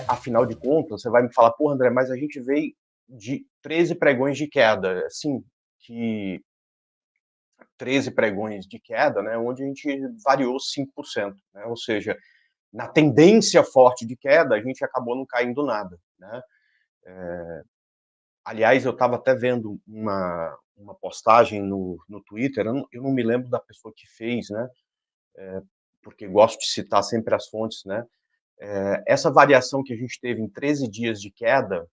afinal de contas, você vai me falar, pô, André, mas a gente veio de 13 pregões de queda, assim, que 13 pregões de queda, né, onde a gente variou 5%, né, ou seja, na tendência forte de queda, a gente acabou não caindo nada, né. Aliás, eu estava até vendo uma postagem no Twitter, eu não me lembro da pessoa que fez, né, porque gosto de citar sempre as fontes, né. Essa variação que a gente teve em 13 dias de queda,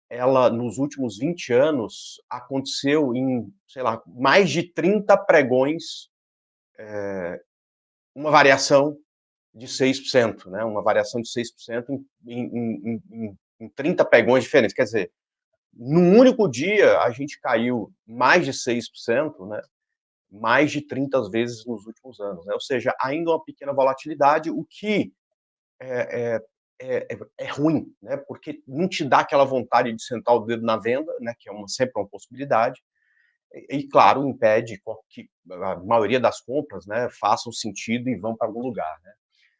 ela, nos últimos 20 anos, aconteceu em, sei lá, mais de 30 pregões, uma variação de 6%, né? Uma variação de 6% em 30 pregões diferentes. Quer dizer, num único dia, a gente caiu mais de 6%, né? Mais de 30 vezes nos últimos anos, né? Ou seja, ainda uma pequena volatilidade, o que é, é ruim, né? Porque não te dá aquela vontade de sentar o dedo na venda, né? Que é sempre uma possibilidade. E claro, impede que a maioria das compras, né, façam sentido e vão para algum lugar, né?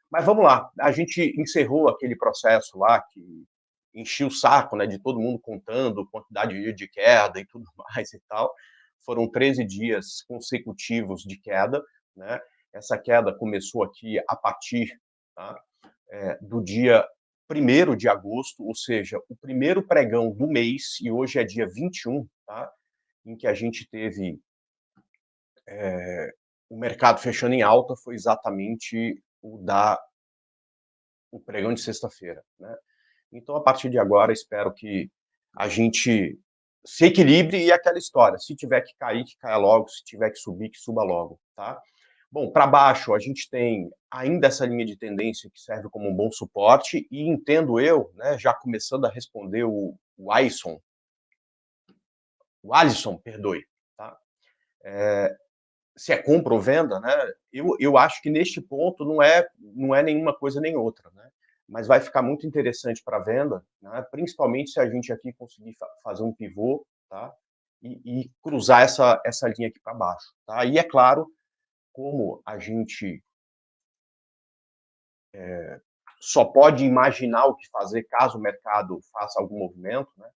Mas vamos lá, a gente encerrou aquele processo lá que enchia o saco, né, de todo mundo contando quantidade de queda e tudo mais e tal. Foram 13 dias consecutivos de queda, né? Essa queda começou aqui a partir, tá, do dia 1º de agosto, ou seja, o primeiro pregão do mês, e hoje é dia 21, tá? Em que a gente teve o mercado fechando em alta, foi exatamente o pregão de sexta-feira, né? Então, a partir de agora, espero que a gente se equilibre e aquela história, se tiver que cair, que caia logo, se tiver que subir, que suba logo, tá? Bom, para baixo, a gente tem ainda essa linha de tendência que serve como um bom suporte e entendo eu, né, já começando a responder o Alisson, perdoe, tá? Se é compra ou venda, né? Eu acho que neste ponto não é nenhuma coisa nem outra, né? Mas vai ficar muito interessante para venda, né? Principalmente se a gente aqui conseguir fazer um pivô, tá? E cruzar essa linha aqui para baixo, tá? E é claro, como a gente só pode imaginar o que fazer caso o mercado faça algum movimento, né?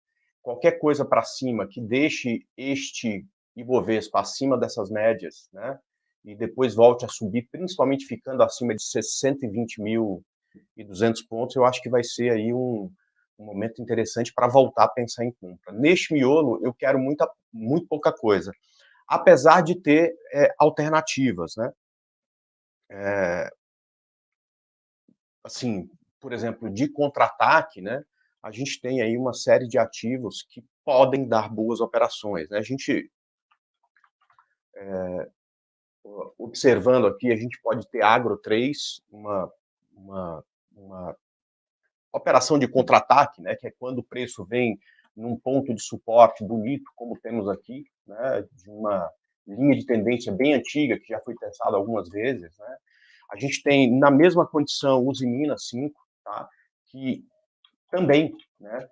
Qualquer coisa para cima que deixe este Ibovespa acima dessas médias, né? E depois volte a subir, principalmente ficando acima de 120.200 pontos, eu acho que vai ser aí um momento interessante para voltar a pensar em compra. Neste miolo, eu quero muito pouca coisa, apesar de ter alternativas, né? Assim, por exemplo, de contra-ataque, né? A gente tem aí uma série de ativos que podem dar boas operações, né? A gente, observando aqui, a gente pode ter Agro 3, uma, uma operação de contra-ataque, né? Que é quando o preço vem num ponto de suporte bonito, como temos aqui, né? De uma linha de tendência bem antiga, que já foi testada algumas vezes, né? A gente tem, na mesma condição, Usiminas 5, tá? Que também, né,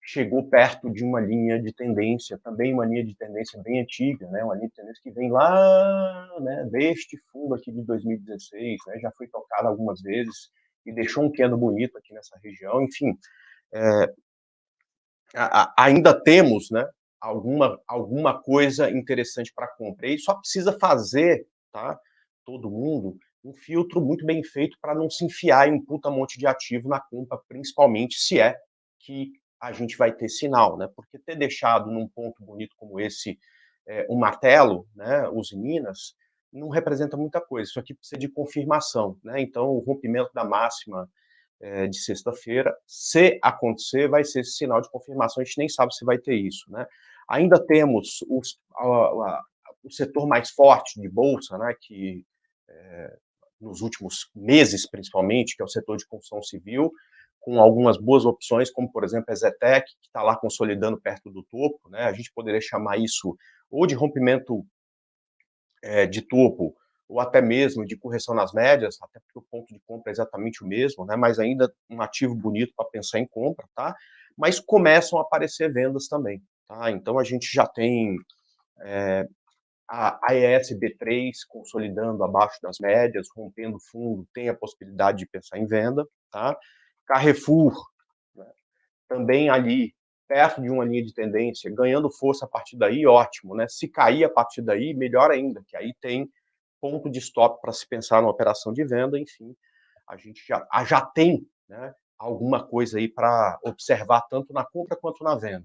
chegou perto de uma linha de tendência, também uma linha de tendência bem antiga, né, uma linha de tendência que vem lá, né, deste fundo aqui de 2016, né, já foi tocada algumas vezes e deixou um candle bonito aqui nessa região. Enfim, ainda temos, né, alguma coisa interessante para compra. E só precisa fazer, tá, todo mundo, um filtro muito bem feito para não se enfiar em um puta monte de ativo na compra, principalmente se é que a gente vai ter sinal, né? Porque ter deixado num ponto bonito como esse um martelo, né, os Minas, não representa muita coisa. Isso aqui precisa de confirmação, né? Então, o rompimento da máxima de sexta-feira, se acontecer, vai ser esse sinal de confirmação. A gente nem sabe se vai ter isso, né? Ainda temos o setor mais forte de bolsa, né, que nos últimos meses, principalmente, que é o setor de construção civil, com algumas boas opções, como, por exemplo, a Zetec, que está lá consolidando perto do topo, né? A gente poderia chamar isso ou de rompimento de topo, ou até mesmo de correção nas médias, até porque o ponto de compra é exatamente o mesmo, né? Mas ainda um ativo bonito para pensar em compra, tá? Mas começam a aparecer vendas também, tá? Então a gente já tem a AES B3 consolidando abaixo das médias, rompendo fundo, tem a possibilidade de pensar em venda, tá? Carrefour também ali, perto de uma linha de tendência, ganhando força a partir daí, ótimo, né? Se cair a partir daí, melhor ainda, que aí tem ponto de stop para se pensar numa operação de venda, enfim, a gente já tem, né, alguma coisa aí para observar tanto na compra quanto na venda.